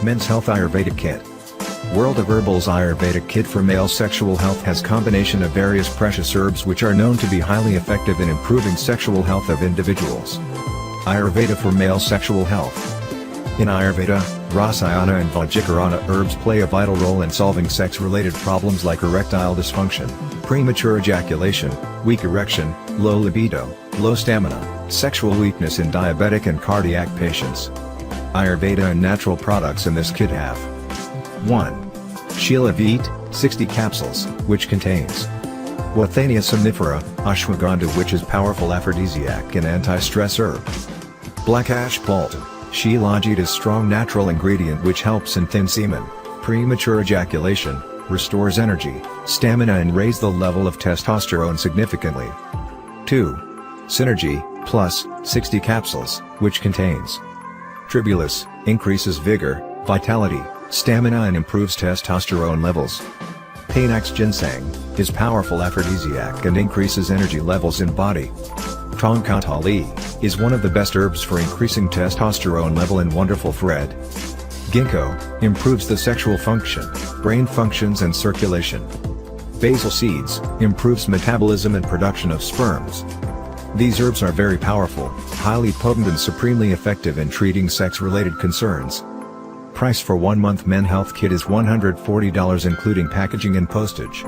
Men's Health Ayurvedic Kit. World of Herbals Ayurvedic Kit for male sexual health has combination of various precious herbs which are known to be highly effective in improving sexual health of individuals. Ayurveda for male sexual health. In Ayurveda, Rasayana and Vajikarana herbs play a vital role in solving sex-related problems like erectile dysfunction, premature ejaculation, weak erection, low libido, low stamina, sexual weakness in diabetic and cardiac patients. Ayurveda and natural products in this kit have 1. Shila Veet, 60 capsules, which contains Withania somnifera, ashwagandha which is powerful aphrodisiac and anti-stress herb. Black ash pult, Shilajit is strong natural ingredient which helps in thin semen, premature ejaculation, restores energy, stamina and raise the level of testosterone significantly. 2. Synergy, plus, 60 capsules, which contains Tribulus, increases vigor, vitality, stamina and improves testosterone levels. Panax ginseng, is powerful aphrodisiac and increases energy levels in body. Tongkatali, is one of the best herbs for increasing testosterone level in wonderful thread. Ginkgo, improves the sexual function, brain functions and circulation. Basil seeds, improves metabolism and production of sperms. These herbs are very powerful, highly potent and supremely effective in treating sex-related concerns. Price for 1 month Men Health Kit is $140 including packaging and postage.